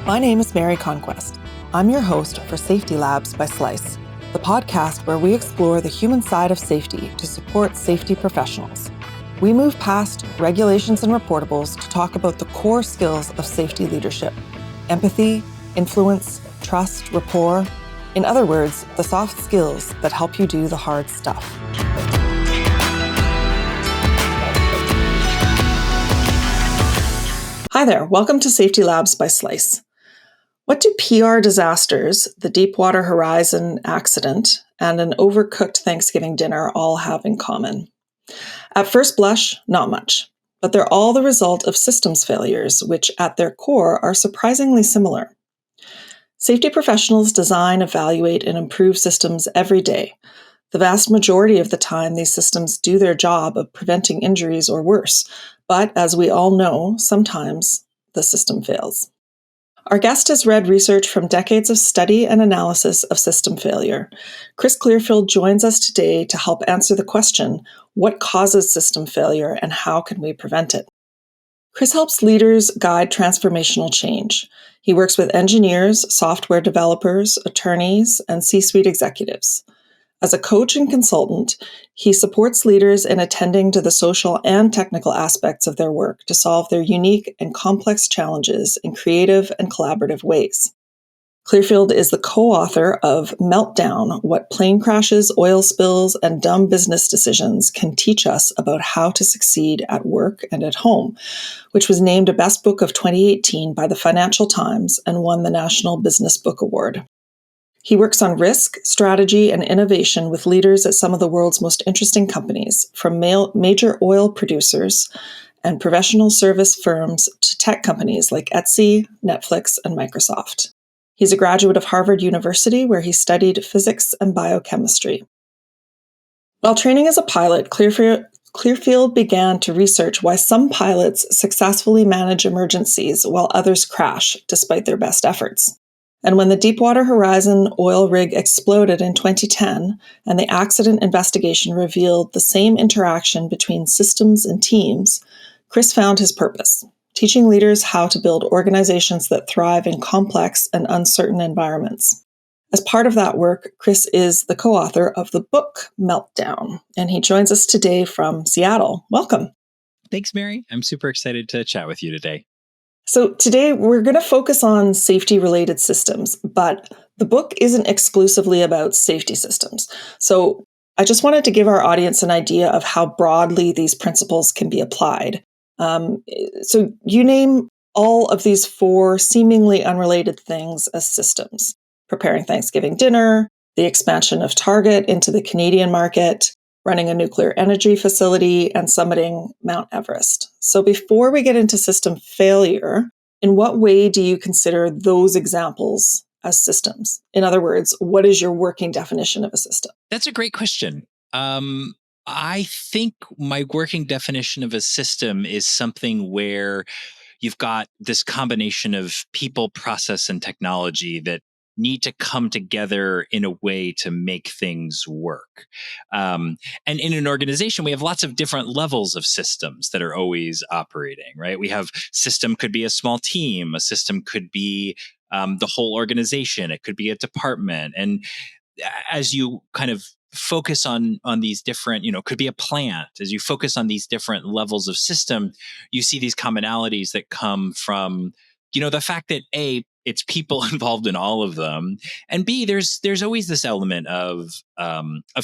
My name is Mary Conquest. I'm your host for Safety Labs by Slice, the podcast where we explore the human side of safety to support safety professionals. We move past regulations and reportables to talk about the core skills of safety leadership: empathy, influence, trust, rapport. In other words, the soft skills that help you do the hard stuff. Hi there, welcome to Safety Labs by Slice. What do PR disasters, the Deepwater Horizon accident, and an overcooked Thanksgiving dinner all have in common? At first blush, not much, but they're all the result of systems failures, which at their core are surprisingly similar. Safety professionals design, evaluate, and improve systems every day. The vast majority of the time, these systems do their job of preventing injuries or worse, but as we all know, sometimes the system fails. Our guest has read research from decades of study and analysis of system failure. Chris Clearfield joins us today to help answer the question, what causes system failure and how can we prevent it? Chris helps leaders guide transformational change. He works with engineers, software developers, attorneys, and C-suite executives. As a coach and consultant, he supports leaders in attending to the social and technical aspects of their work to solve their unique and complex challenges in creative and collaborative ways. Clearfield is the co-author of Meltdown: What Plane Crashes, Oil Spills, and Dumb Business Decisions Can Teach Us About How to Succeed at Work and at Home, which was named a Best Book of 2018 by the Financial Times and won the National Business Book Award. He works on risk, strategy, and innovation with leaders at some of the world's most interesting companies, from major oil producers and professional service firms to tech companies like Etsy, Netflix, and Microsoft. He's a graduate of Harvard University, where he studied physics and biochemistry. While training as a pilot, Clearfield began to research why some pilots successfully manage emergencies while others crash despite their best efforts. And when the Deepwater Horizon oil rig exploded in 2010 and the accident investigation revealed the same interaction between systems and teams, Chris found his purpose: teaching leaders how to build organizations that thrive in complex and uncertain environments. As part of that work, Chris is the co-author of the book Meltdown, and he joins us today from Seattle. Welcome. Thanks, Mary. I'm super excited to chat with you today. So today we're going to focus on safety-related systems, but the book isn't exclusively about safety systems. So I just wanted to give our audience an idea of how broadly these principles can be applied. So you name all of these four seemingly unrelated things as systems: preparing Thanksgiving dinner, the expansion of Target into the Canadian market, running a nuclear energy facility, and summiting Mount Everest. So before we get into system failure, in what way do you consider those examples as systems? In other words, what is your working definition of a system? That's a great question. I think my working definition of a system is something where you've got this combination of people, process, and technology that need to come together in a way to make things work. And in an organization, we have lots of different levels of systems that are always operating, right? We have system could be a small team, a system could be the whole organization, it could be a department. And as you kind of focus on these different, could be a plant, as you focus on these different levels of system, you see these commonalities that come from the fact that A, it's people involved in all of them, and B, there's always this element of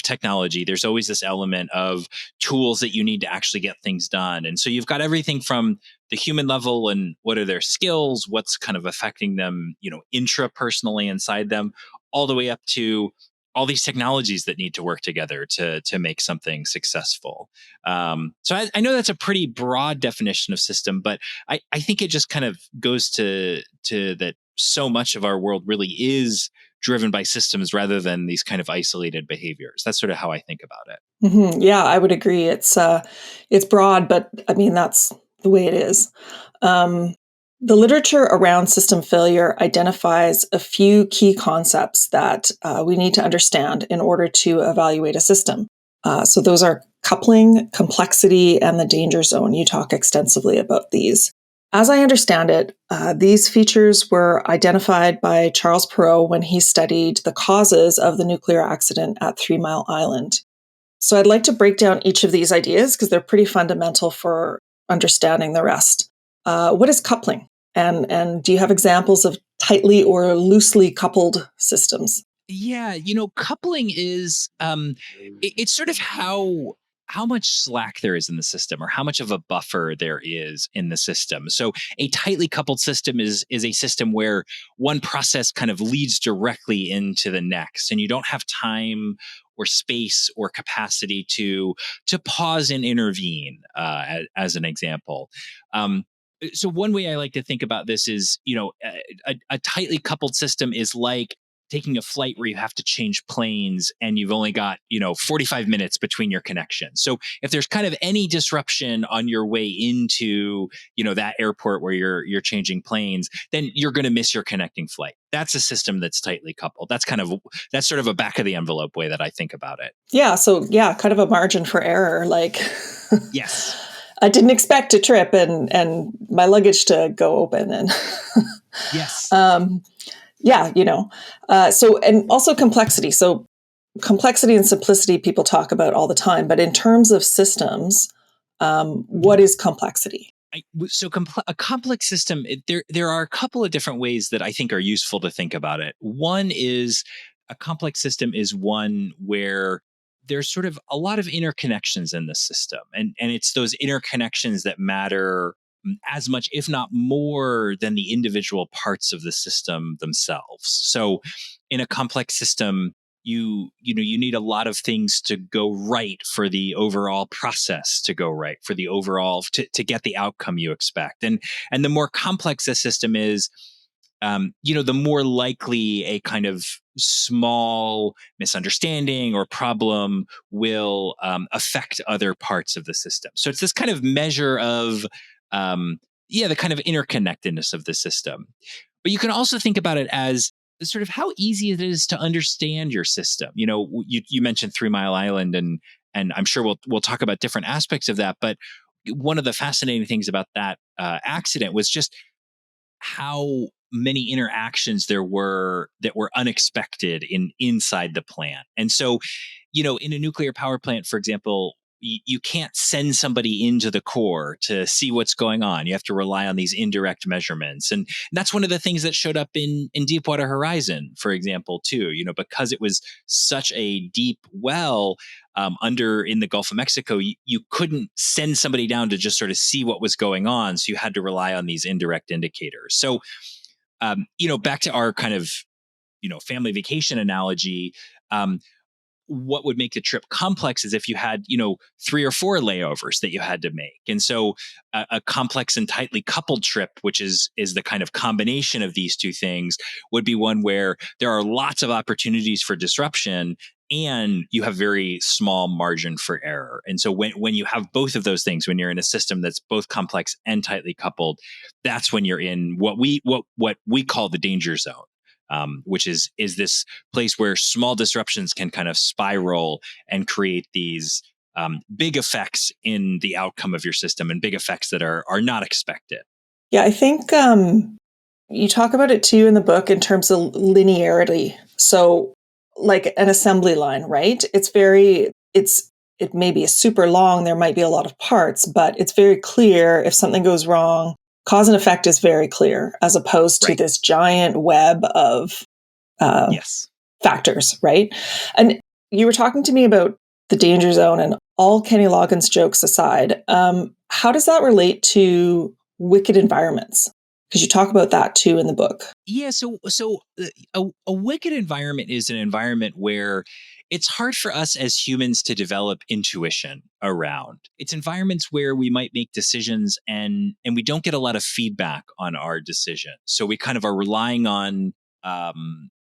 technology. There's always this element of tools that you need to actually get things done. And so you've got everything from the human level and what are their skills, what's kind of affecting them, intrapersonally inside them, all the way up to all these technologies that need to work together to make something successful. So I know that's a pretty broad definition of system, but I think it just kind of goes to that so much of our world really is driven by systems rather than these kind of isolated behaviors. That's sort of how I think about it. Mm-hmm. Yeah, I would agree. It's broad, but I mean, that's the way it is. The literature around system failure identifies a few key concepts that we need to understand in order to evaluate a system. So those are coupling, complexity, and the danger zone. You talk extensively about these. As I understand it, these features were identified by Charles Perrow when he studied the causes of the nuclear accident at 3 Mile Island. So I'd like to break down each of these ideas because they're pretty fundamental for understanding the rest. What is coupling? And do you have examples of tightly or loosely coupled systems? Yeah, coupling is it's sort of how much slack there is in the system or how much of a buffer there is in the system. So a tightly coupled system is a system where one process kind of leads directly into the next and you don't have time or space or capacity to pause and intervene, as an example. So one way I like to think about this is, a tightly coupled system is like taking a flight where you have to change planes and you've only got 45 minutes between your connections. So if there's kind of any disruption on your way into that airport where you're changing planes, then you're going to miss your connecting flight. That's a system that's tightly coupled. That's sort of a back of the envelope way that I think about it. Yeah, so yeah, kind of a margin for error. Like, Yes. I didn't expect to trip and my luggage to go open and Yes. yeah, so, and also complexity. So complexity and simplicity people talk about all the time, but in terms of systems, what is complexity? A complex system, there are a couple of different ways that I think are useful to think about it. One is a complex system is one where there's sort of a lot of interconnections in the system, and it's those interconnections that matter as much, if not more, than the individual parts of the system themselves. So, in a complex system, you need a lot of things to go right for the overall process to go right, for the overall to get the outcome you expect. And the more complex a system is, the more likely a kind of small misunderstanding or problem will affect other parts of the system. So it's this kind of measure of the kind of interconnectedness of the system. But you can also think about it as sort of how easy it is to understand your system. You mentioned 3 Mile Island, and I'm sure we'll talk about different aspects of that. But one of the fascinating things about that accident was just how many interactions there were that were unexpected inside the plant. And so, in a nuclear power plant, for example, you can't send somebody into the core to see what's going on. You have to rely on these indirect measurements. And that's one of the things that showed up in Deepwater Horizon, for example, too, because it was such a deep well under in the Gulf of Mexico, you couldn't send somebody down to just sort of see what was going on. So you had to rely on these indirect indicators. So, back to our kind of, family vacation analogy, what would make the trip complex is if you had 3 or 4 layovers that you had to make. And so a complex and tightly coupled trip, which is the kind of combination of these two things, would be one where there are lots of opportunities for disruption and you have very small margin for error. And so when you have both of those things, when you're in a system that's both complex and tightly coupled, that's when you're in what we call the danger zone. Which is this place where small disruptions can kind of spiral and create these big effects in the outcome of your system and big effects that are not expected. Yeah, I think you talk about it too in the book in terms of linearity. So, like an assembly line, right? It may be super long. There might be a lot of parts, but it's very clear if something goes wrong. Cause and effect is very clear, as opposed to this giant web of Yes. factors, right? And you were talking to me about the danger zone, and all Kenny Loggins jokes aside, how does that relate to wicked environments? Because you talk about that too in the book. Yeah. So a wicked environment is an environment where it's hard for us as humans to develop intuition around. It's environments where we might make decisions and we don't get a lot of feedback on our decision. So we kind of are relying on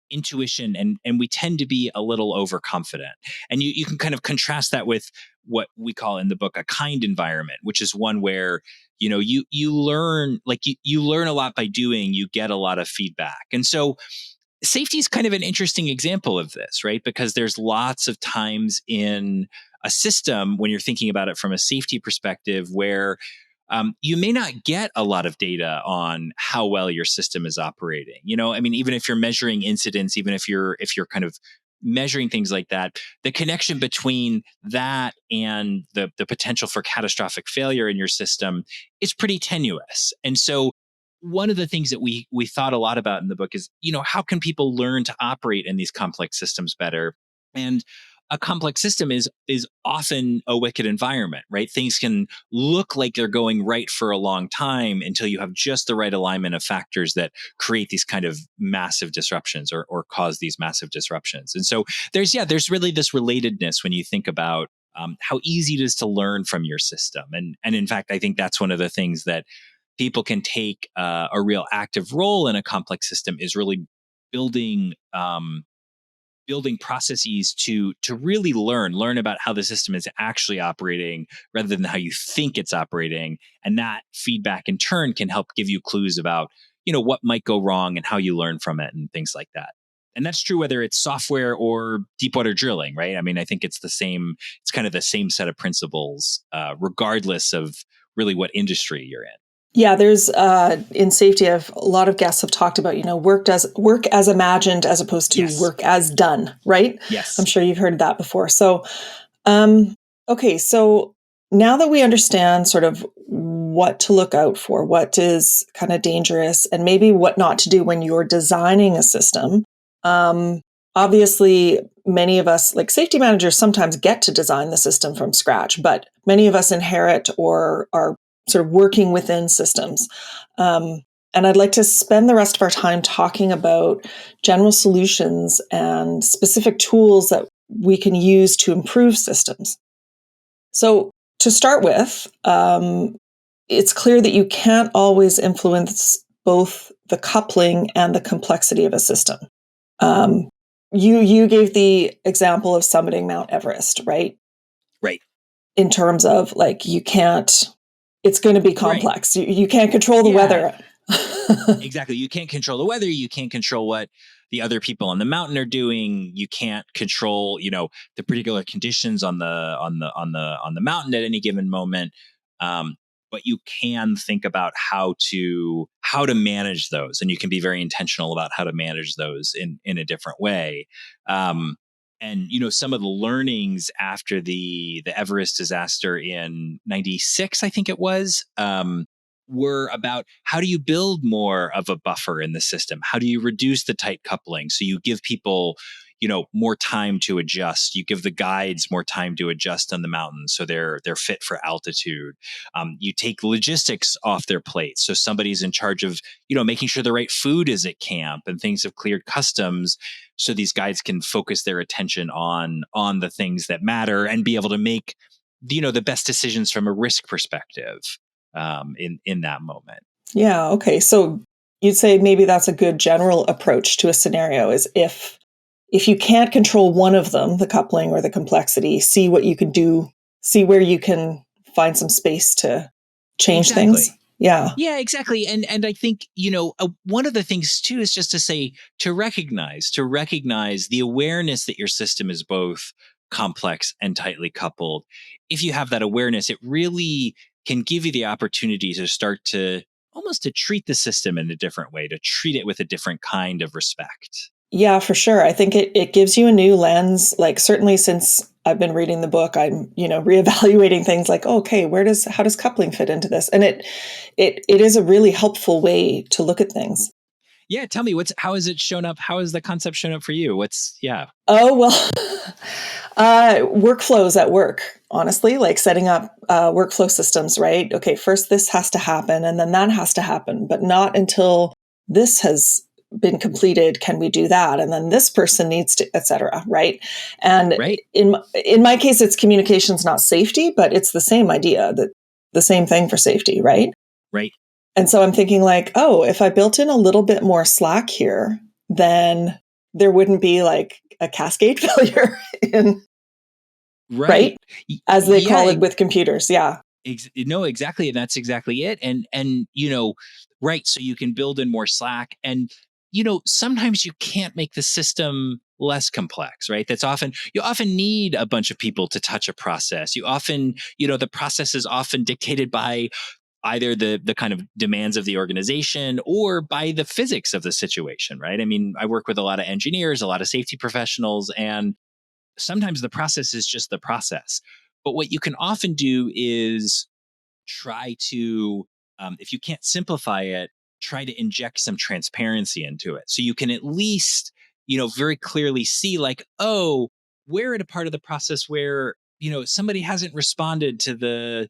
intuition and we tend to be a little overconfident. And you can kind of contrast that with what we call in the book a kind environment, which is one where you learn, like you learn a lot by doing, you get a lot of feedback. And so safety is kind of an interesting example of this, right? Because there's lots of times in a system when you're thinking about it from a safety perspective where you may not get a lot of data on how well your system is operating. I mean, even if you're measuring incidents, even if you're kind of measuring things like that, the connection between that and the potential for catastrophic failure in your system is pretty tenuous. And so one of the things that we thought a lot about in the book is, how can people learn to operate in these complex systems better? And a complex system is often a wicked environment, right? Things can look like they're going right for a long time until you have just the right alignment of factors that create these kind of massive disruptions or cause these massive disruptions. And so there's really this relatedness when you think about how easy it is to learn from your system. And in fact, I think that's one of the things that people can take a real active role in a complex system is really building building processes to really learn about how the system is actually operating rather than how you think it's operating. And that feedback in turn can help give you clues about, what might go wrong and how you learn from it and things like that. And that's true whether it's software or deepwater drilling, right? I mean, I think it's kind of the same set of principles, regardless of really what industry you're in. Yeah, there's in safety, a lot of guests have talked about, work as imagined as opposed to Yes. work as done, right? Yes. I'm sure you've heard that before. So, okay, so now that we understand sort of what to look out for, what is kind of dangerous, and maybe what not to do when you're designing a system, obviously, many of us, like safety managers, sometimes get to design the system from scratch, but many of us inherit or are sort of working within systems. And I'd like to spend the rest of our time talking about general solutions and specific tools that we can use to improve systems. So to start with, it's clear that you can't always influence both the coupling and the complexity of a system. You gave the example of summiting Mount Everest, right? Right. In terms of like, it's going to be complex. Right. You can't control the weather. Exactly. You can't control the weather. You can't control what the other people on the mountain are doing. You can't control, the particular conditions on the mountain at any given moment. But you can think about how to manage those, and you can be very intentional about how to manage those in a different way. And some of the learnings after the Everest disaster in '96, I think it was, were about how do you build more of a buffer in the system? How do you reduce the tight coupling so you give people, more time to adjust? You give the guides more time to adjust on the mountain so they're fit for altitude. You take logistics off their plate, so somebody's in charge of making sure the right food is at camp and things have cleared customs, so these guides can focus their attention on the things that matter and be able to make the best decisions from a risk perspective in that moment. Yeah. Okay. So you'd say maybe that's a good general approach to a scenario is if you can't control one of them, the coupling or the complexity, see what you can do, see where you can find some space to change things. Yeah. Yeah, exactly. And I think, one of the things too is just to say, to recognize the awareness that your system is both complex and tightly coupled. If you have that awareness, it really can give you the opportunity to start to almost to treat the system in a different way, to treat it with a different kind of respect. Yeah, for sure. I think it gives you a new lens. Like certainly since I've been reading the book, I'm, reevaluating things like, okay, how does coupling fit into this? And it is a really helpful way to look at things. Yeah. Tell me how has it shown up? How has the concept shown up for you? Oh, well, workflows at work, honestly, like setting up workflow systems, right? Okay, first this has to happen and then that has to happen, but not until this has been completed can we do that, and then this person needs to, etc. Right? And right. in my case, it's communications, not safety, but it's the same idea, that the same thing for safety, right? Right. And so I'm thinking like, oh, if I built in a little bit more slack here, then there wouldn't be like a cascade failure in right? As they call it with computers. Yeah. No, exactly. And that's exactly it. And, right. So you can build in more slack, and, sometimes you can't make the system less complex, right? You often need a bunch of people to touch a process. You often, the process is often dictated by either the kind of demands of the organization or by the physics of the situation, right? I mean, I work with a lot of engineers, a lot of safety professionals, and sometimes the process is just the process. But what you can often do is try to, if you can't simplify it, try to inject some transparency into it. So you can at least, very clearly see, like, oh, we're at a part of the process where, somebody hasn't responded to the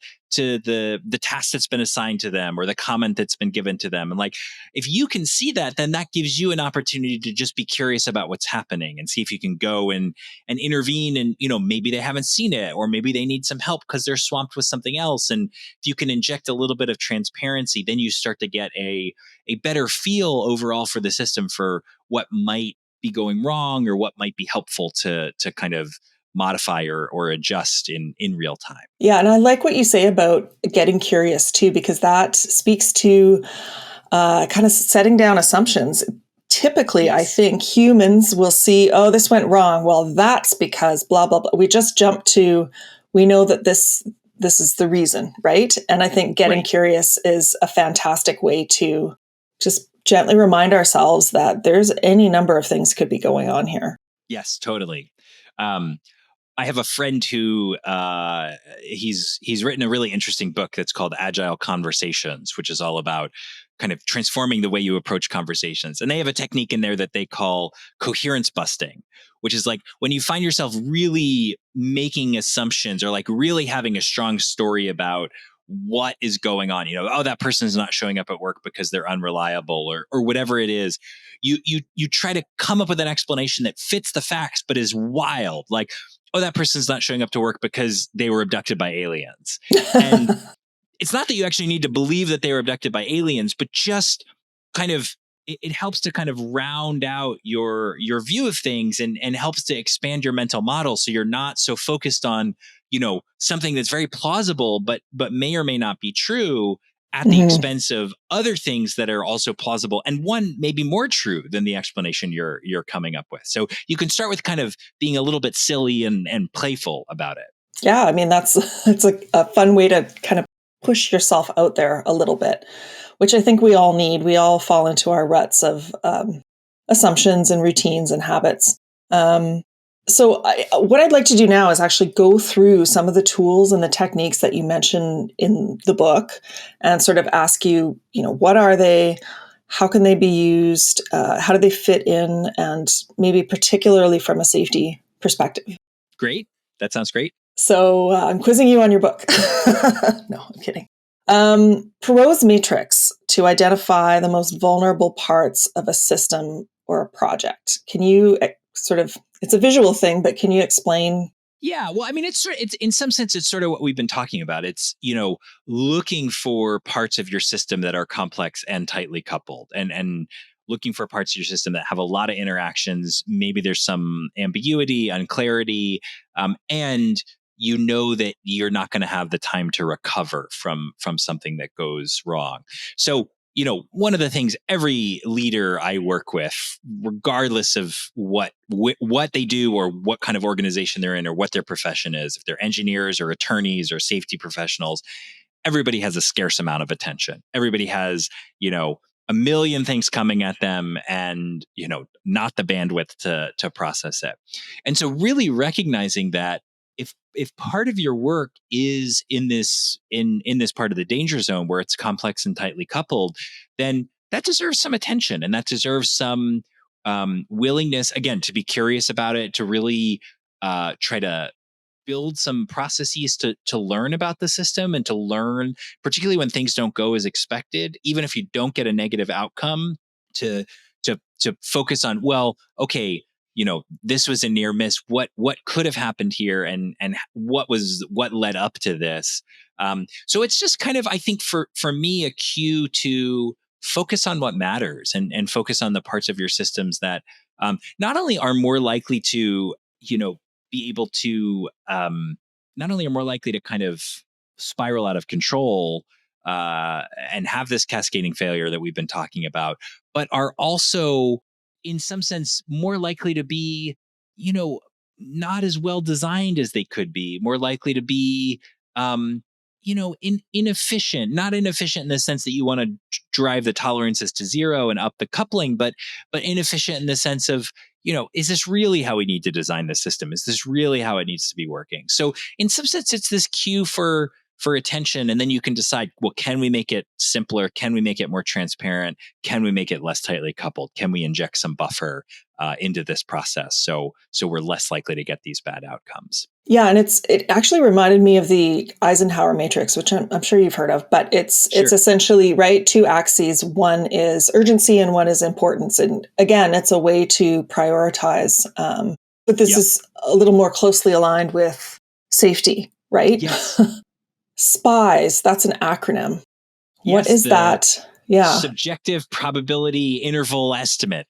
task that's been assigned to them or the comment that's been given to them. And like, if you can see that, then that gives you an opportunity to just be curious about what's happening and see if you can go and intervene. And, maybe they haven't seen it, or maybe they need some help because they're swamped with something else. And if you can inject a little bit of transparency, then you start to get a better feel overall for the system, for what might be going wrong or what might be helpful to kind of modify or adjust in real time. Yeah, and I like what you say about getting curious too, because that speaks to kind of setting down assumptions. Typically, I Yes. think humans will see, oh, this went wrong. Well, that's because blah blah blah. We just jump to, we know that this is the reason, right? And I think getting Right. curious is a fantastic way to just gently remind ourselves that there's any number of things could be going on here. Yes, totally. Um, I have a friend who he's written a really interesting book that's called Agile Conversations, which is all about kind of transforming the way you approach conversations. And they have a technique in there that they call coherence busting, which is like when you find yourself really making assumptions or like really having a strong story about what is going on. Oh, that person's not showing up at work because they're unreliable, or whatever it is. You try to come up with an explanation that fits the facts but is wild. Like, oh, that person's not showing up to work because they were abducted by aliens. And it's not that you actually need to believe that they were abducted by aliens, but just kind of it helps to kind of round out your view of things, and helps to expand your mental model, so you're not so focused on something that's very plausible but may or may not be true, at the Mhm. expense of other things that are also plausible, and one may be more true than the explanation you're coming up with. So you can start with kind of being a little bit silly and playful about it. Yeah, I mean that's it's a fun way to kind of push yourself out there a little bit, which I think we all need. We all fall into our ruts of assumptions and routines and habits. Um, what I'd like to do now is actually go through some of the tools and the techniques that you mentioned in the book, and sort of ask you, what are they? How can they be used? How do they fit in? And maybe particularly from a safety perspective. Great. That sounds great. So I'm quizzing you on your book. No, I'm kidding. Perot's Matrix to identify the most vulnerable parts of a system or a project. Can you sort of, it's a visual thing, but can you explain? Yeah, well, I mean, it's in some sense, it's sort of what we've been talking about. It's looking for parts of your system that are complex and tightly coupled, and looking for parts of your system that have a lot of interactions. Maybe there's some ambiguity, unclarity, and that you're not going to have the time to recover from something that goes wrong. So one of the things every leader I work with, regardless of what they do or what kind of organization they're in or what their profession is, if they're engineers or attorneys or safety professionals, everybody has a scarce amount of attention. Everybody has, a million things coming at them, and, not the bandwidth to process it. And so really recognizing that if part of your work is in this part of the danger zone where it's complex and tightly coupled, then that deserves some attention, and that deserves some willingness, again, to be curious about it, to really try to build some processes to learn about the system, and to learn, particularly when things don't go as expected, even if you don't get a negative outcome, to to focus on, well, okay, this was a near miss. What could have happened here, and what led up to this. So it's just kind of, I think, for me, a cue to focus on what matters, and focus on the parts of your systems that not only are more likely to be able to not only are more likely to kind of spiral out of control, and have this cascading failure that we've been talking about, but are also, in some sense, more likely to be, you know, not as well designed as they could be, more likely to be, um, inefficient, not inefficient in the sense that you want to drive the tolerances to zero and up the coupling, but inefficient in the sense of, is this really how we need to design the system? Is this really how it needs to be working? So in some sense, it's this cue for attention. And then you can decide, well, can we make it simpler? Can we make it more transparent? Can we make it less tightly coupled? Can we inject some buffer into this process so we're less likely to get these bad outcomes? Yeah, and it actually reminded me of the Eisenhower Matrix, which I'm sure you've heard of, but it's essentially, right, two axes. One is urgency and one is importance. And again, it's a way to prioritize. But this is a little more closely aligned with safety, right? Yes. SPIES, that's an acronym. Yes, what is that? Yeah. Subjective probability interval estimate,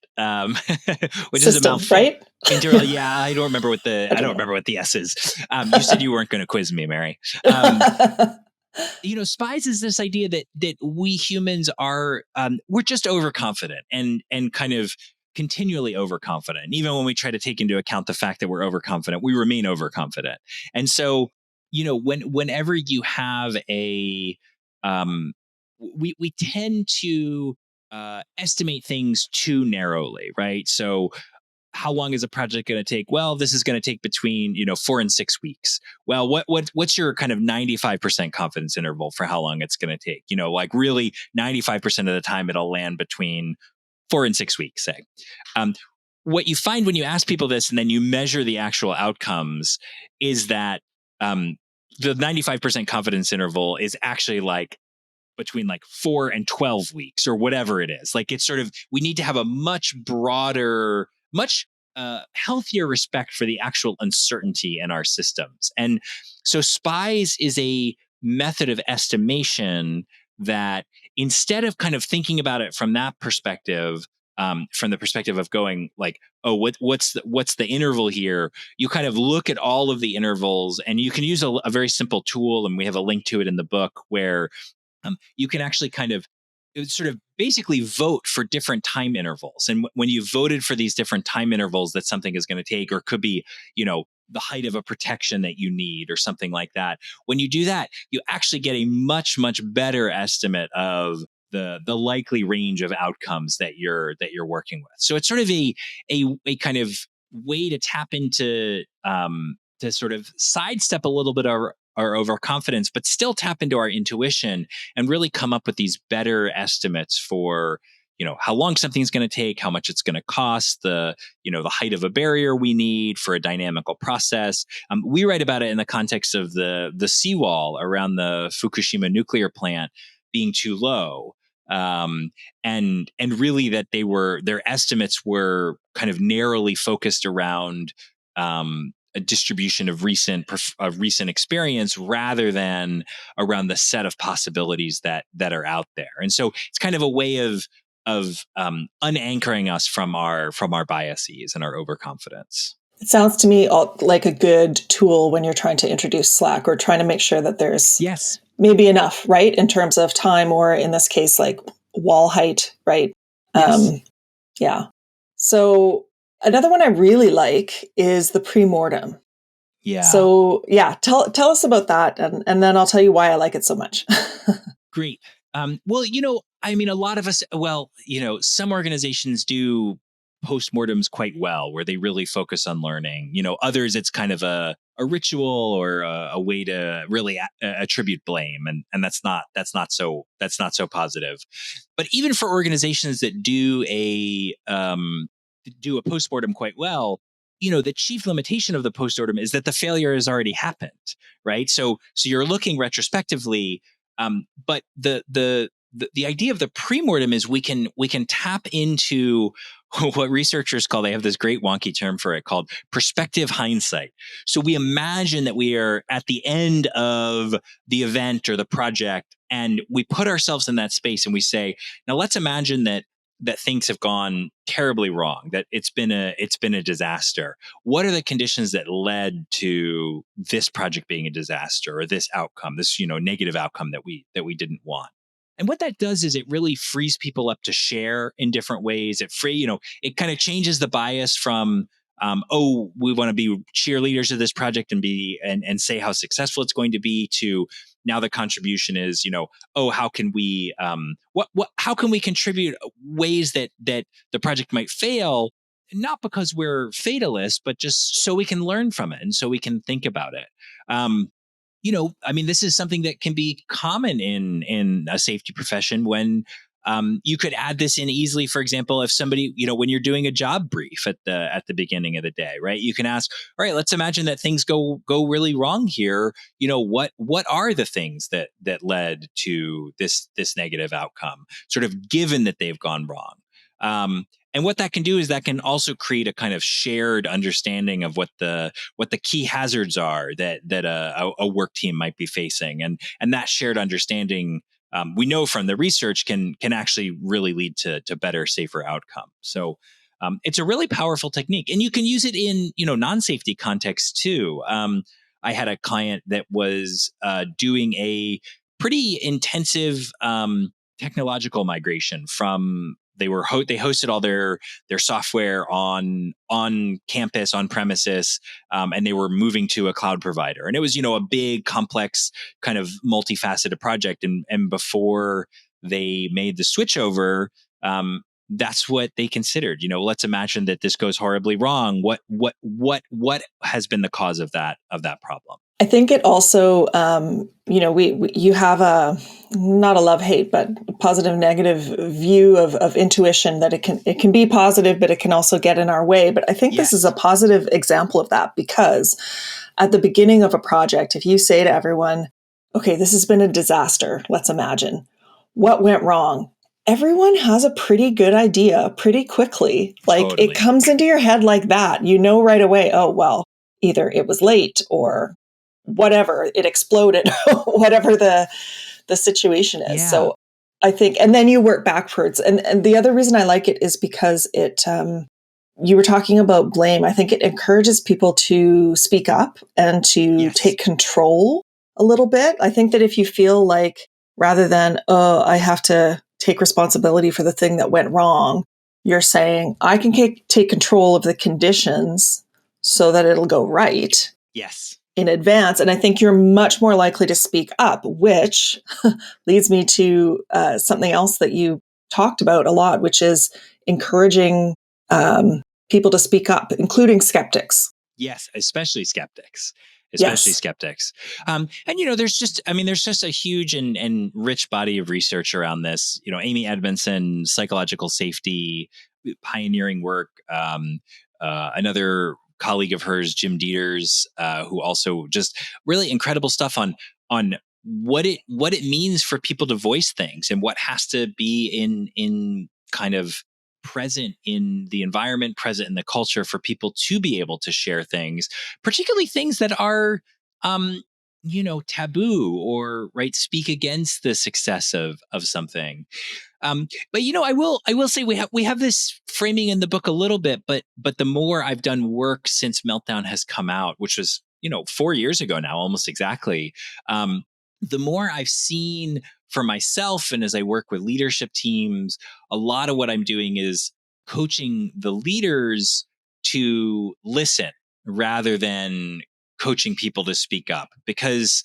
which System, is a mouthful. Right? I don't remember what the remember what the S is. You said you weren't going to quiz me, Mary. SPIES is this idea that we humans are we're just overconfident and kind of continually overconfident. Even when we try to take into account the fact that we're overconfident, we remain overconfident. And so, whenever you have a we tend to estimate things too narrowly, right? So how long is a project going to take? Well, this is going to take between 4 and 6 weeks. Well, what's your kind of 95% confidence interval for how long it's going to take? Like really 95% of the time it'll land between 4 and 6 weeks, say. What you find when you ask people this and then you measure the actual outcomes is that the 95% confidence interval is actually like between like 4 and 12 weeks or whatever it is. Like it's sort of, we need to have a much broader, much healthier respect for the actual uncertainty in our systems. And so SPIES is a method of estimation that instead of kind of thinking about it from that perspective, from the perspective of going like, oh, what's the interval here? You kind of look at all of the intervals, and you can use a very simple tool, and we have a link to it in the book where you can actually kind of sort of basically vote for different time intervals. And when you voted for these different time intervals that something is going to take, or could be, the height of a protection that you need or something like that. When you do that, you actually get a much, much better estimate of the likely range of outcomes that you're working with. So it's sort of a kind of way to tap into to sort of sidestep a little bit our overconfidence, but still tap into our intuition and really come up with these better estimates for, how long something's going to take, how much it's going to cost, the height of a barrier we need for a dynamical process. We write about it in the context of the seawall around the Fukushima nuclear plant being too low. And really that their estimates were kind of narrowly focused around, a distribution of recent experience rather than around the set of possibilities that are out there. And so it's kind of a way of unanchoring us from our biases and our overconfidence. It sounds to me like a good tool when you're trying to introduce Slack or trying to make sure that there's maybe enough, right? In terms of time, or in this case, like wall height, right? Yes. Yeah. So another one I really like is the Pre-Mortem. Yeah. So yeah, tell us about that, and then I'll tell you why I like it so much. Great. Well, a lot of us, some organizations do postmortems quite well, where they really focus on learning. Others, it's kind of a ritual or a way to really attribute blame, and that's not so positive. But even for organizations that do a postmortem quite well, the chief limitation of the postmortem is that the failure has already happened, right? So you're looking retrospectively, but the idea of the pre-mortem is we can tap into what researchers call, they have this great wonky term for it called prospective hindsight. So we imagine that we are at the end of the event or the project, and we put ourselves in that space and we say, now let's imagine that things have gone terribly wrong, that it's been a disaster. What are the conditions that led to this project being a disaster, or this outcome, this negative outcome that we didn't want? And what that does is it really frees people up to share in different ways. It kind of changes the bias from oh, we want to be cheerleaders of this project and be and say how successful it's going to be, to now the contribution is, oh, how can we how can we contribute ways that the project might fail, not because we're fatalists, but just so we can learn from it and so we can think about it. I mean, this is something that can be common in a safety profession when you could add this in easily. For example, if somebody, when you're doing a job brief at the beginning of the day, right? You can ask, all right, let's imagine that things go really wrong here. What are the things that led to this negative outcome, sort of given that they've gone wrong. And what that can do is that can also create a kind of shared understanding of what the key hazards are that a work team might be facing, and that shared understanding, we know from the research, can actually really lead to better, safer outcomes. So it's a really powerful technique, and you can use it in non-safety contexts too. I had a client that was doing a pretty intensive technological migration from they hosted all their software on campus, on premises, and they were moving to a cloud provider, and it was a big, complex, kind of multifaceted project, and before they made the switch over, that's what they considered. Let's imagine that this goes horribly wrong. What has been the cause of that problem? I think it also, you have not a love hate, but positive negative view of intuition, that it can be positive, but it can also get in our way. But I think This is a positive example of that, because at the beginning of a project, if you say to everyone, okay, this has been a disaster, let's imagine, what went wrong? Everyone has a pretty good idea pretty quickly. Like, Totally. It comes into your head like that. Right away, oh, well, either it was late or whatever, it exploded, whatever the situation is. Yeah. So I think, and then you work backwards. And the other reason I like it is because you were talking about blame. I think it encourages people to speak up and to take control a little bit. I think that if you feel like, rather than, oh, I have to take responsibility for the thing that went wrong, you're saying, I can take control of the conditions so that it'll go right. Yes. In advance. And I think you're much more likely to speak up, which leads me to something else that you talked about a lot, which is encouraging people to speak up, including skeptics. Yes, especially skeptics. Yes. And there's just a huge and rich body of research around this. Amy Edmondson, psychological safety, pioneering work. Another colleague of hers, Jim Dieters, who also just really incredible stuff on what it means for people to voice things, and what has to be in kind of present in the environment, present in the culture, for people to be able to share things, particularly things that are taboo, or speak against the success of something. But I will say we have this framing in the book a little bit, but the more I've done work since Meltdown has come out, which was 4 years ago now, almost exactly, the more I've seen for myself, and as I work with leadership teams, a lot of what I'm doing is coaching the leaders to listen rather than coaching people to speak up, because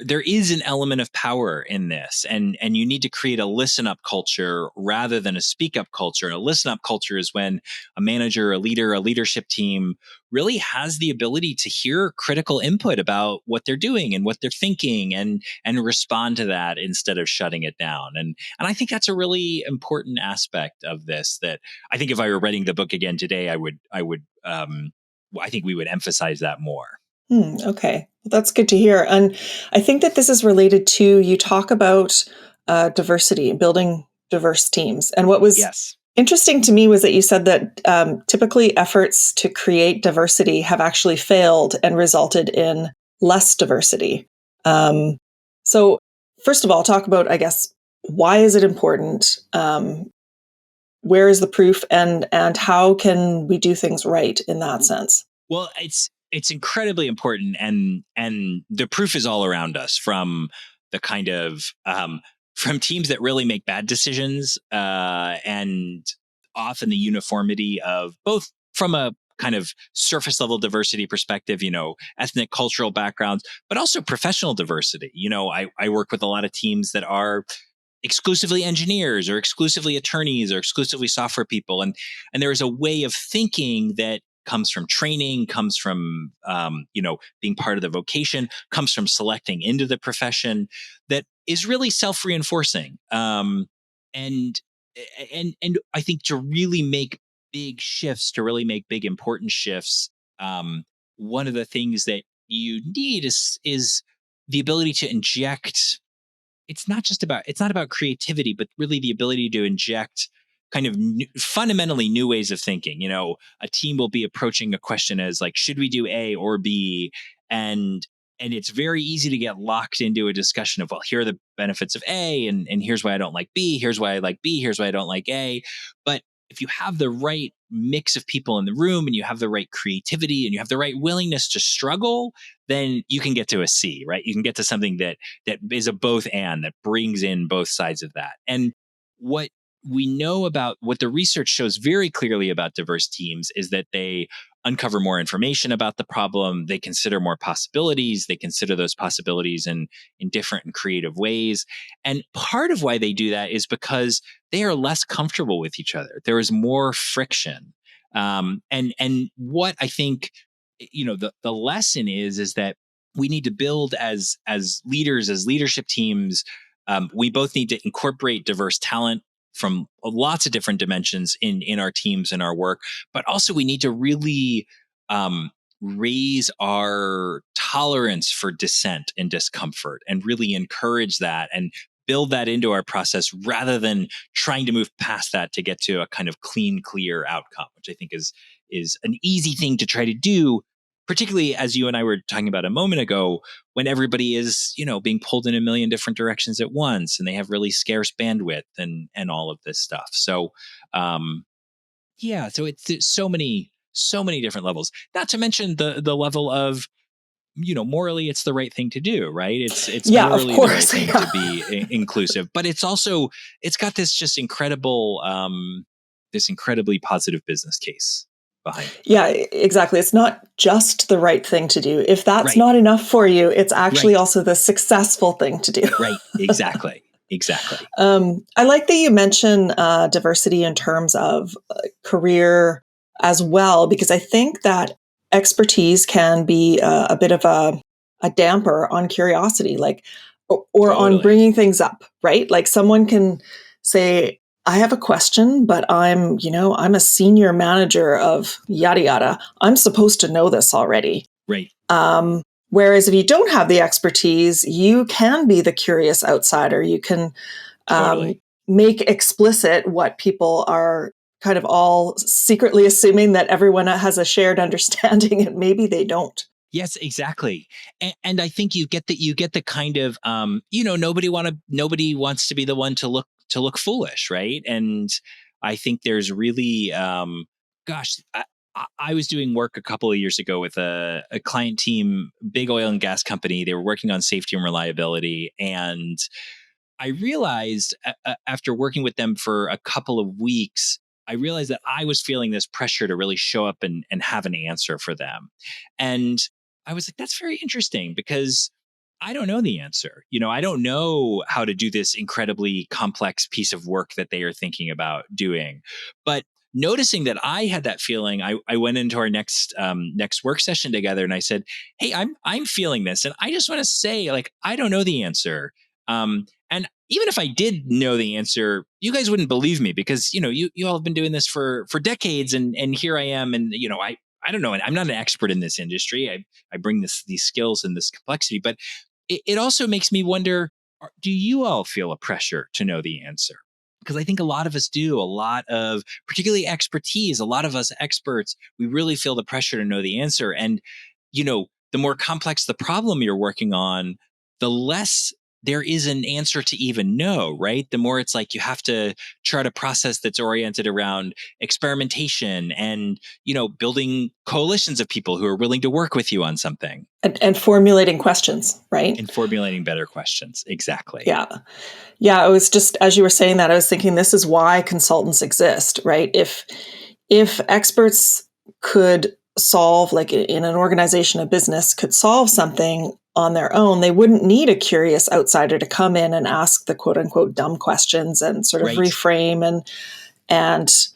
there is an element of power in this, and you need to create a listen up culture rather than a speak up culture. And a listen up culture is when a manager, a leader, a leadership team really has the ability to hear critical input about what they're doing and what they're thinking, and respond to that instead of shutting it down. And I think that's a really important aspect of this, that I think if I were writing the book again today, I think we would emphasize that more. Okay. Well, that's good to hear. And I think that this is related to, you talk about diversity and building diverse teams. And what was interesting to me was that you said that typically efforts to create diversity have actually failed and resulted in less diversity. So first of all, talk about, I guess, why is it important? Where is the proof, and how can we do things right in that sense? Well, it's incredibly important, and the proof is all around us, from the kind of from teams that really make bad decisions, and often the uniformity of both from a kind of surface level diversity perspective, ethnic, cultural backgrounds, but also professional diversity. I work with a lot of teams that are exclusively engineers or exclusively attorneys or exclusively software people. And there is a way of thinking that comes from training, comes from, being part of the vocation, comes from selecting into the profession that is really self-reinforcing. And I think to really make big shifts, to really make big important shifts, one of the things that you need is the ability to inject. It's not about creativity, but really the ability to inject kind of fundamentally new ways of thinking. A team will be approaching a question as like, should we do A or B? And it's very easy to get locked into a discussion of, well, here are the benefits of A, and here's why I don't like B, here's why I like B, here's why I don't like A. But if you have the right mix of people in the room and you have the right creativity and you have the right willingness to struggle, then you can get to a C, right? You can get to something that is a both and, that brings in both sides of that. And what we know about, what the research shows very clearly about diverse teams, is that they uncover more information about the problem. They consider more possibilities. They consider those possibilities in different and creative ways. And part of why they do that is because they are less comfortable with each other. There is more friction. And what I think, the lesson is that we need to build as leaders, as leadership teams. We both need to incorporate diverse talent from lots of different dimensions in our teams and our work, but also we need to really raise our tolerance for dissent and discomfort and really encourage that and build that into our process rather than trying to move past that to get to a kind of clean, clear outcome, which I think is an easy thing to try to do, particularly as you and I were talking about a moment ago, when everybody is, being pulled in a million different directions at once and they have really scarce bandwidth and all of this stuff. So, so it's so many different levels, not to mention the level of, morally it's the right thing to do, right? It's morally the right thing to be inclusive, but it's got this just incredible, this incredibly positive business case behind it. Yeah, exactly. It's not just the right thing to do. If that's not enough for you, it's actually also the successful thing to do. Right. Exactly. I like that you mention diversity in terms of career as well, because I think that expertise can be a bit of a damper on curiosity, or totally. On bringing things up, right? Like someone can say, I have a question, but I'm a senior manager of yada yada. I'm supposed to know this already. Right. Whereas if you don't have the expertise, you can be the curious outsider. You can totally. Make explicit what people are kind of all secretly assuming that everyone has a shared understanding, and maybe they don't. Yes, exactly. And I think you get the kind of, nobody wants to be the one to look foolish, right? And I think there's really, I was doing work a couple of years ago with a client team, big oil and gas company. They were working on safety and reliability. And I realized after working with them for a couple of weeks, I realized that I was feeling this pressure to really show up and have an answer for them. And I was like, that's very interesting because I don't know the answer. I don't know how to do this incredibly complex piece of work that they are thinking about doing. But noticing that I had that feeling, I went into our next work session together and I said, hey, I'm feeling this. And I just want to say, like, I don't know the answer. And even if I did know the answer, you guys wouldn't believe me because, you all have been doing this for decades. And here I am. And, I don't know. I'm not an expert in this industry. I bring these skills and this complexity, but it also makes me wonder, do you all feel a pressure to know the answer? Because I think a lot of us do, a lot of particularly expertise, a lot of us experts, we really feel the pressure to know the answer. And, the more complex the problem you're working on, the less there is an answer to even know, right? The more it's like you have to chart a process that's oriented around experimentation and, building coalitions of people who are willing to work with you on something. And formulating questions, right? And formulating better questions. Exactly. Yeah. Yeah. It was just, as you were saying that, I was thinking this is why consultants exist, right? If experts could solve, like in an organization, a business could solve something on their own, they wouldn't need a curious outsider to come in and ask the quote unquote dumb questions and sort of Right. reframe and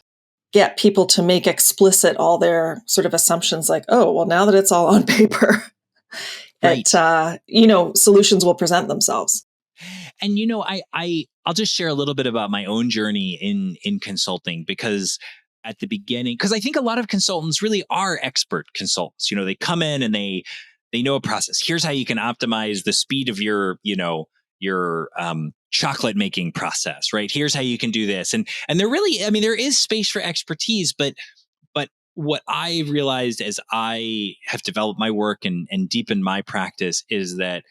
get people to make explicit all their sort of assumptions, like, oh, well, now that it's all on paper, Right. solutions will present themselves. And I'll just share a little bit about my own journey in consulting, because at the beginning, because I think a lot of consultants really are expert consultants. They come in and they know a process. Here's how you can optimize the speed of your chocolate making process, right? Here's how you can do this. And there really, I mean, there is space for expertise, but what I realized as I have developed my work and deepened my practice is that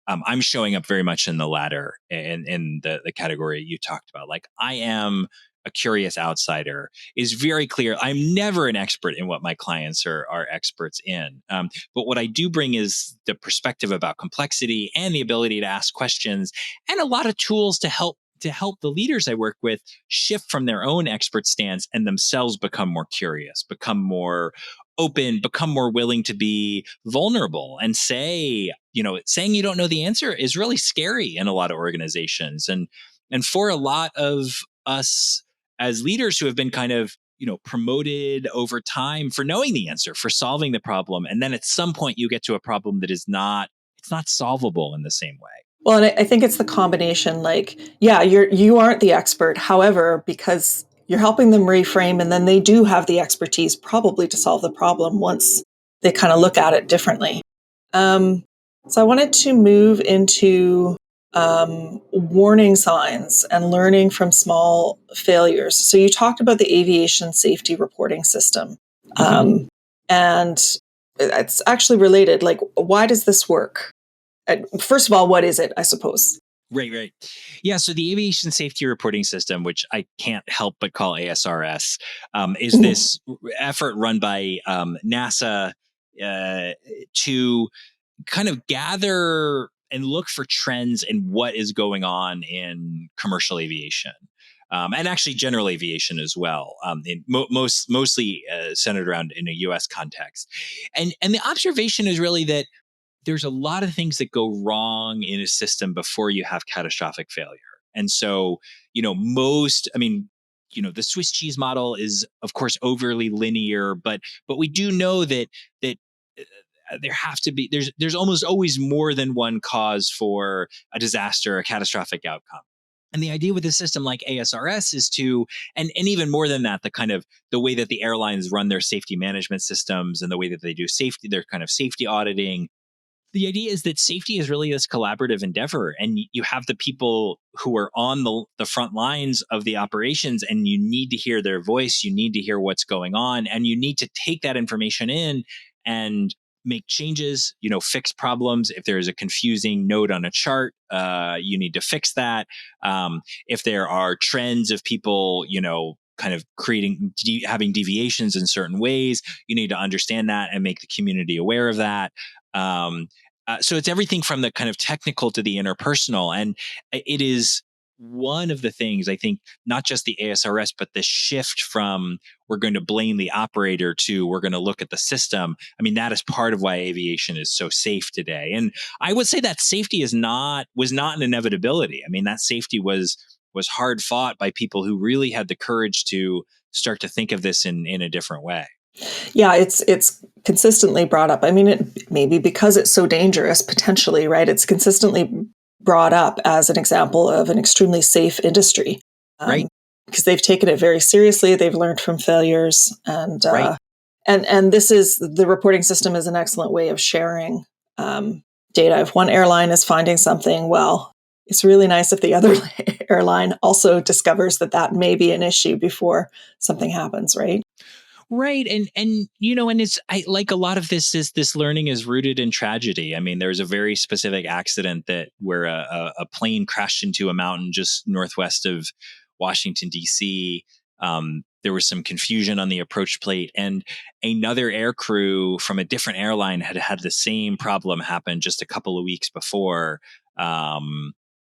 I'm showing up very much in the latter, in the category you talked about. Like, I am a curious outsider. Is very clear. I'm never an expert in what my clients are experts in. But what I do bring is the perspective about complexity and the ability to ask questions, and a lot of tools to help the leaders I work with shift from their own expert stance and themselves become more curious, become more open, become more willing to be vulnerable and saying you don't know the answer is really scary in a lot of organizations. And for a lot of us as leaders who have been kind of, promoted over time for knowing the answer, for solving the problem. And then at some point you get to a problem that it's not solvable in the same way. Well, and I think it's the combination, like, yeah, you aren't the expert. However, because you're helping them reframe, and then they do have the expertise probably to solve the problem once they kind of look at it differently. So I wanted to move into warning signs and learning from small failures. So you talked about the aviation safety reporting system. And it's actually related. Like, why does this work? First of all, what is it, I suppose? Right. Yeah. So the aviation safety reporting system, which I can't help but call ASRS, is this effort run by NASA to kind of gather and look for trends in what is going on in commercial aviation. And actually general aviation as well, mostly centered around in a U.S. context. And the observation is really that there's a lot of things that go wrong in a system before you have catastrophic failure. And so, the Swiss cheese model is, of course, overly linear, but we do know that there have to be there's almost always more than one cause for a disaster, a catastrophic outcome. And the idea with a system like ASRS is to, and even more than that, the kind of the way that the airlines run their safety management systems and the way that they do safety, their kind of safety auditing. The idea is that safety is really this collaborative endeavor, and you have the people who are on the front lines of the operations, and you need to hear their voice. You need to hear what's going on, and you need to take that information in and make changes, fix problems. If there is a confusing node on a chart, you need to fix that. If there are trends of people, kind of having deviations in certain ways, you need to understand that and make the community aware of that. So it's everything from the kind of technical to the interpersonal. And it is one of the things, I think, not just the ASRS, but the shift from we're going to blame the operator to we're going to look at the system. I mean, that is part of why aviation is so safe today. And I would say that safety was not an inevitability. I mean, that safety was hard fought by people who really had the courage to start to think of this in a different way. Yeah, it's consistently brought up. I mean, it maybe because it's so dangerous, potentially, right? It's consistently brought up as an example of an extremely safe industry, Right. because they've taken it very seriously. They've learned from failures, and Right. and this is the reporting system is an excellent way of sharing data. If one airline is finding something, well, it's really nice if the other airline also discovers that may be an issue before something happens, right? Right. And it's like a lot of this learning is rooted in tragedy. I mean, there's a very specific accident where a plane crashed into a mountain just northwest of Washington, D.C. There was some confusion on the approach plate, and another air crew from a different airline had the same problem happen just a couple of weeks before.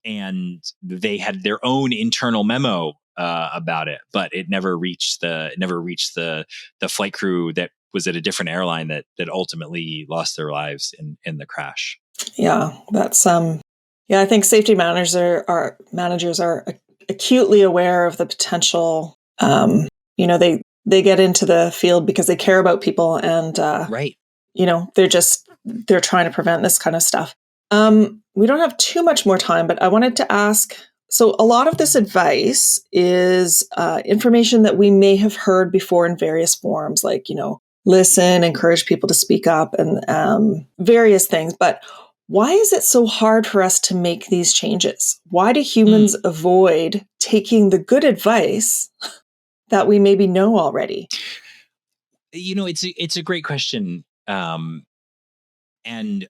And they had their own internal memo about it, but it never reached the flight crew that was at a different airline that ultimately lost their lives in the crash. Yeah, that's I think safety managers are acutely aware of the potential. They get into the field because they care about people, and right. They're trying to prevent this kind of stuff. We don't have too much more time, but I wanted to ask. So a lot of this advice is information that we may have heard before in various forms, like, listen, encourage people to speak up, and various things. But why is it so hard for us to make these changes? Why do humans avoid taking the good advice that we maybe know already? It's a great question. And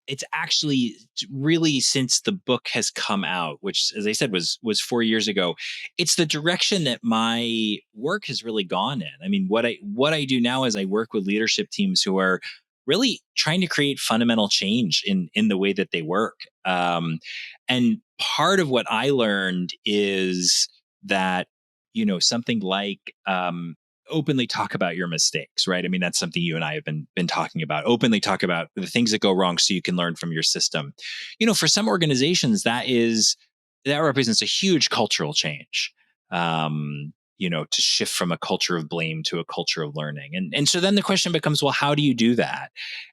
it's actually really, since the book has come out, which, as I said, was 4 years ago, it's the direction that my work has really gone in. I mean, what I do now is I work with leadership teams who are really trying to create fundamental change in the way that they work. And part of what I learned is that, something like, openly talk about your mistakes, right? I mean, that's something you and I have been talking about. Openly talk about the things that go wrong so you can learn from your system. For some organizations, that represents a huge cultural change. To shift from a culture of blame to a culture of learning. And so then the question becomes, well, how do you do that?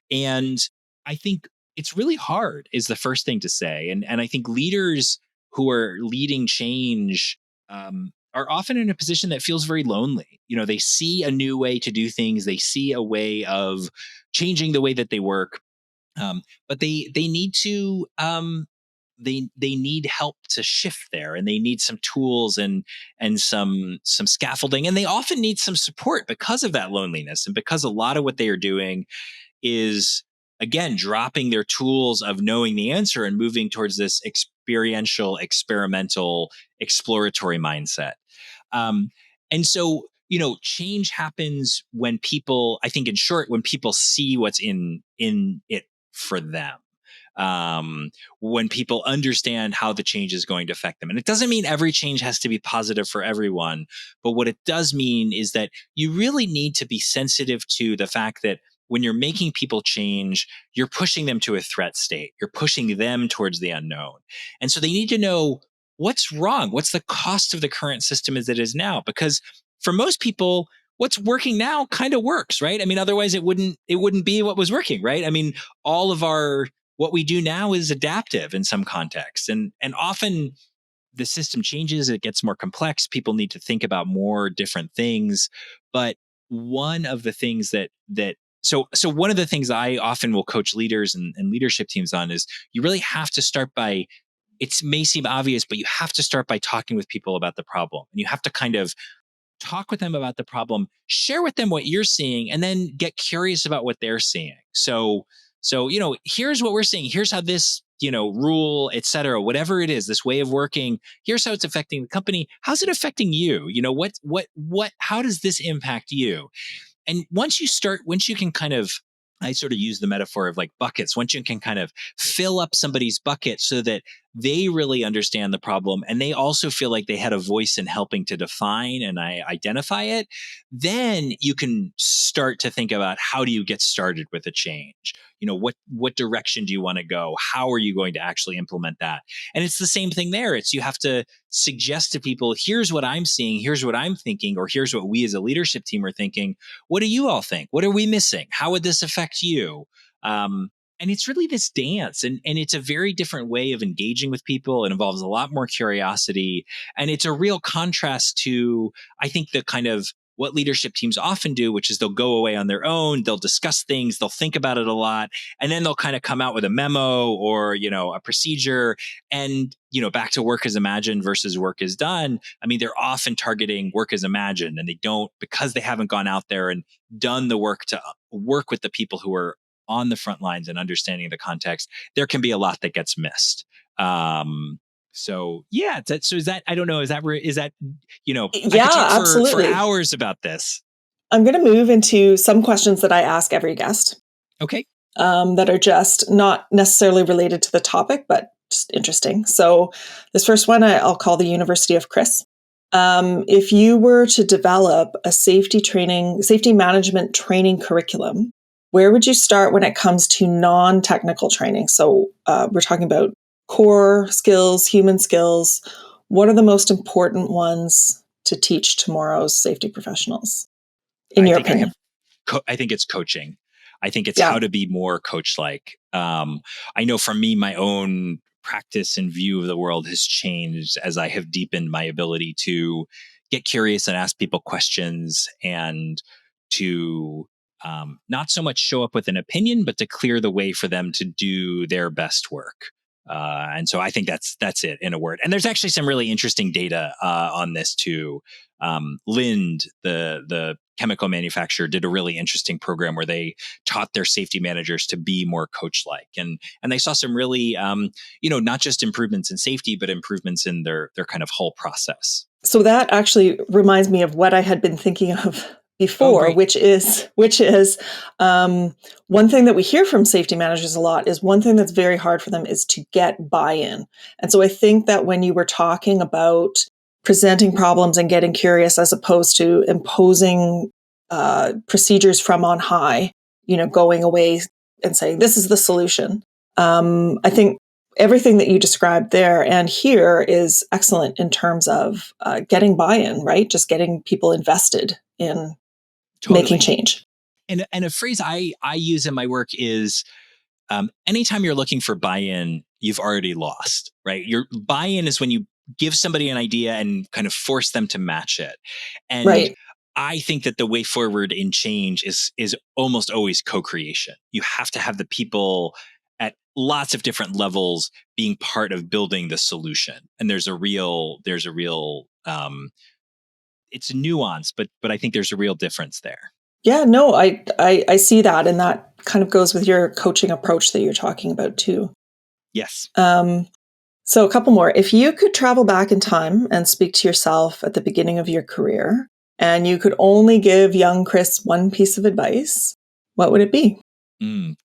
And I think it's really hard, is the first thing to say. And I think leaders who are leading change are often in a position that feels very lonely. They see a new way to do things. They see a way of changing the way that they work. But they need to they need help to shift there, and they need some tools and some scaffolding, and they often need some support because of that loneliness, and because a lot of what they are doing is, again, dropping their tools of knowing the answer and moving towards this experiential, experimental, exploratory mindset. And so, change happens when people, I think, in short, when people see what's in it for them. When people understand how the change is going to affect them. And it doesn't mean every change has to be positive for everyone. But what it does mean is that you really need to be sensitive to the fact that when you're making people change, you're pushing them to a threat state. You're pushing them towards the unknown. And so they need to know what's wrong. What's the cost of the current system as it is now? Because for most people, what's working now kind of works, right? I mean, otherwise it wouldn't be what was working, right? I mean, all of what we do now is adaptive in some contexts. And often the system changes, it gets more complex. People need to think about more different things. But one of the things so one of the things I often will coach leaders and leadership teams on is you really have to start by, it may seem obvious, but you have to start by talking with people about the problem. And you have to kind of talk with them about the problem, share with them what you're seeing, and then get curious about what they're seeing. So, here's what we're seeing. Here's how this, rule, et cetera, whatever it is, this way of working, here's how it's affecting the company. How's it affecting you? How does this impact you? And once you can kind of, I sort of use the metaphor of like buckets. Once you can kind of fill up somebody's bucket so that they really understand the problem and they also feel like they had a voice in helping to define and identify it, then you can start to think about, how do you get started with a change? What direction do you want to go? How are you going to actually implement that? And it's the same thing there. You have to suggest to people, here's what I'm seeing, here's what I'm thinking, or here's what we as a leadership team are thinking. What do you all think? What are we missing? How would this affect you? And it's really this dance, and it's a very different way of engaging with people. It involves a lot more curiosity, and it's a real contrast to, I think, the kind of what leadership teams often do, which is they'll go away on their own, they'll discuss things, they'll think about it a lot, and then they'll kind of come out with a memo or, a procedure, and, back to work as imagined versus work as done. I mean, they're often targeting work as imagined, and they don't, because they haven't gone out there and done the work to work with the people who are on the front lines and understanding the context. There can be a lot that gets missed. So yeah, so is that, I don't know, is that, Yeah, I could talk for absolutely. hours about this. I'm going to move into some questions that I ask every guest. Okay. That are just not necessarily related to the topic, but just interesting. So this first one I'll call the University of Chris. If you were to develop a safety management training curriculum, where would you start when it comes to non-technical training? So we're talking about core skills, human skills. What are the most important ones to teach tomorrow's safety professionals, in I your think I opinion? have I think it's coaching. I think it's Yeah. how to be more coach-like. I know for me, my own practice and view of the world has changed as I have deepened my ability to get curious and ask people questions, and to not so much show up with an opinion, but to clear the way for them to do their best work. And so I think that's it in a word. And there's actually some really interesting data on this too. Lind, the chemical manufacturer, did a really interesting program where they taught their safety managers to be more coach-like, and they saw some really not just improvements in safety, but improvements in their kind of whole process. So that actually reminds me of what I had been thinking of Oh, before, great. which is one thing that we hear from safety managers a lot is one thing that's very hard for them is to get buy-in. And so I think that when you were talking about presenting problems and getting curious as opposed to imposing procedures from on high, going away and saying this is the solution. I think everything that you described there and here is excellent in terms of getting buy-in, right? Just getting people invested in making Totally. change. And a phrase I use in my work is, anytime you're looking for buy-in, you've already lost, right? Your buy-in is when you give somebody an idea and kind of force them to match it. And Right. I think that the way forward in change is almost always co-creation. You have to have the people at lots of different levels being part of building the solution. And there's a real it's nuance, but I think there's a real difference there. Yeah, no, I see that. And that kind of goes with your coaching approach that you're talking about too. Yes. Um, so a couple more. If you could travel back in time and speak to yourself at the beginning of your career, and you could only give young Chris one piece of advice, what would it be?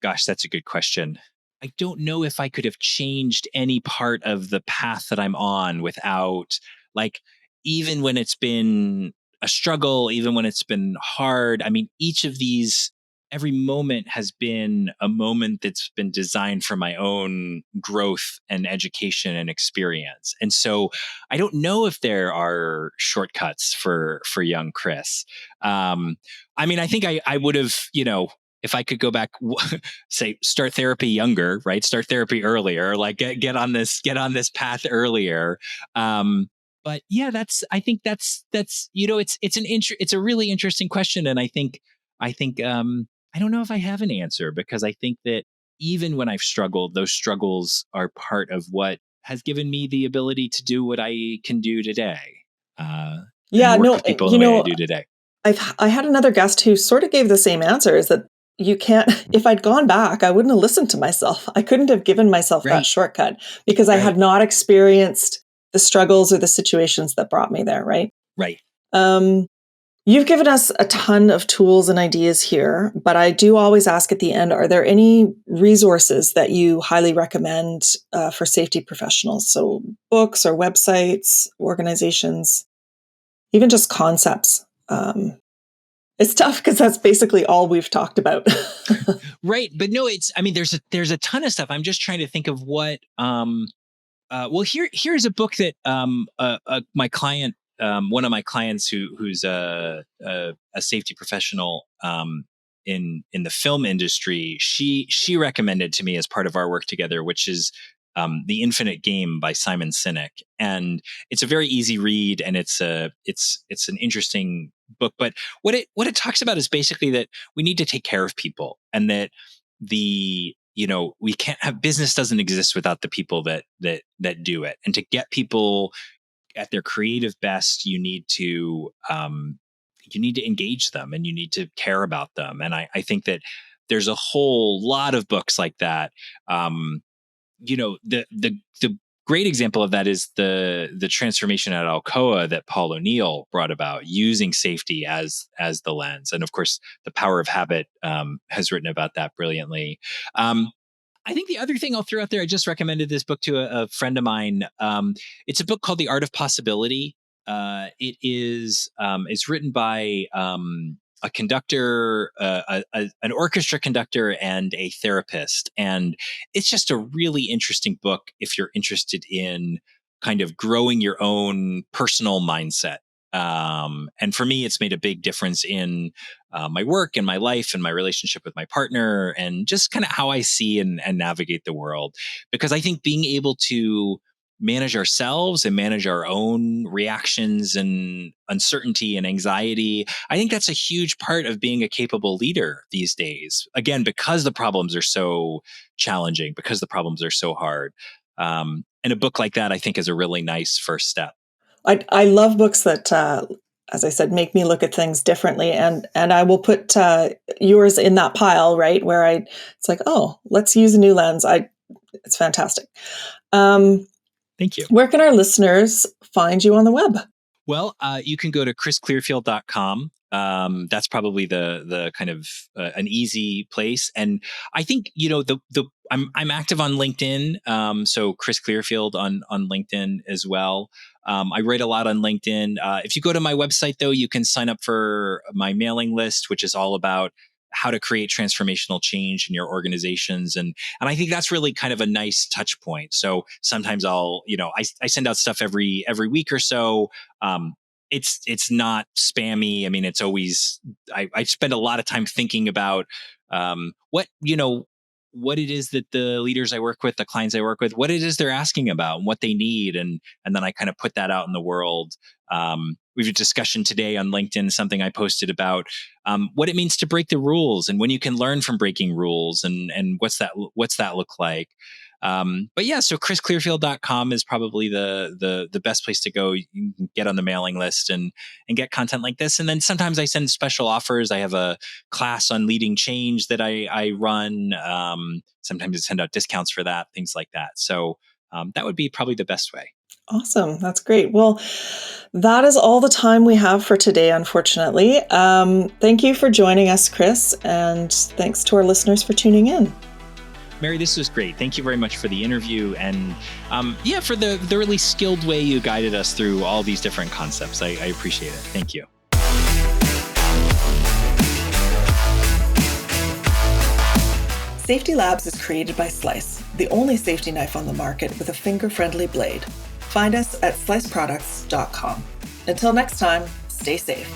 Gosh, that's a good question. I don't know if I could have changed any part of the path that I'm on without, like, even when it's been a struggle, even when it's been hard. I mean, every moment has been a moment that's been designed for my own growth and education and experience. And so I don't know if there are shortcuts for young Chris. I mean, I think I would have, if I could go back, say start therapy younger, right? Start therapy earlier, like get on this path earlier. But yeah, I think that's it's a really interesting question, and I think I don't know if I have an answer, because I think that even when I've struggled, those struggles are part of what has given me the ability to do what I can do today, and Yeah, work no, with people in the way I do today. I had another guest who sort of gave the same answer is that you can't if I'd gone back, I wouldn't have listened to myself. I couldn't have given myself that Right, shortcut because I right, had not experienced the struggles or the situations that brought me there, right? right. Um, you've given us a ton of tools and ideas here, but I do always ask at the end, are there any resources that you highly recommend for safety professionals? So books or websites, organizations, even just concepts. It's tough because that's basically all we've talked about. Right, but no, I mean, there's a ton of stuff. I'm just trying to think of what. Well, here's a book that my client, one of my clients who's a safety professional, in the film industry, she recommended to me as part of our work together, which is The Infinite Game by Simon Sinek. And it's a very easy read, and it's an interesting book. But what it talks about is basically that we need to take care of people, and that we can't have business doesn't exist without the people that do it. And to get people at their creative best, you need to engage them, and you need to care about them. And I think that there's a whole lot of books like that. The great example of that is the transformation at Alcoa that Paul O'Neill brought about, using safety as the lens. And of course, The Power of Habit has written about that brilliantly. I think the other thing I'll throw out there, I just recommended this book to a friend of mine. It's a book called The Art of Possibility. It is it's written by a conductor, an orchestra conductor, and a therapist, and it's just a really interesting book if you're interested in kind of growing your own personal mindset. And for me, it's made a big difference in my work and my life and my relationship with my partner and just kind of how I see and navigate the world. Because I think being able to manage ourselves and manage our own reactions and uncertainty and anxiety, I think that's a huge part of being a capable leader these days. Again, because the problems are so challenging, because the problems are so hard. And a book like that, I think, is a really nice first step. I love books that, as I said, make me look at things differently, and I will put yours in that pile, right? Where it's like, oh, let's use a new lens. It's fantastic. Thank you. Where can our listeners find you on the web? Well, you can go to chrisclearfield.com. That's probably the kind of an easy place. And I think, I'm active on LinkedIn. So Chris Clearfield on LinkedIn as well. I write a lot on LinkedIn. If you go to my website, though, you can sign up for my mailing list, which is all about how to create transformational change in your organizations. And I think that's really kind of a nice touch point. So sometimes I send out stuff every week or so. It's not spammy. I mean, it's always, I spend a lot of time thinking about, what it is that the leaders I work with, the clients I work with, what it is they're asking about and what they need. And then I kind of put that out in the world. We have a discussion today on LinkedIn, something I posted about what it means to break the rules and when you can learn from breaking rules and what's that look like. But yeah, so chrisclearfield.com is probably the best place to go. You can get on the mailing list and get content like this. And then sometimes I send special offers. I have a class on leading change that I run. Sometimes I send out discounts for that, things like that. So that would be probably the best way. Awesome. That's great. Well, that is all the time we have for today, unfortunately. Thank you for joining us, Chris, and thanks to our listeners for tuning in. Mary, this was great. Thank you very much for the interview and for the really skilled way you guided us through all these different concepts. I appreciate it. Thank you. Safety Labs is created by Slice, the only safety knife on the market with a finger-friendly blade. Find us at sliceproducts.com. Until next time, stay safe.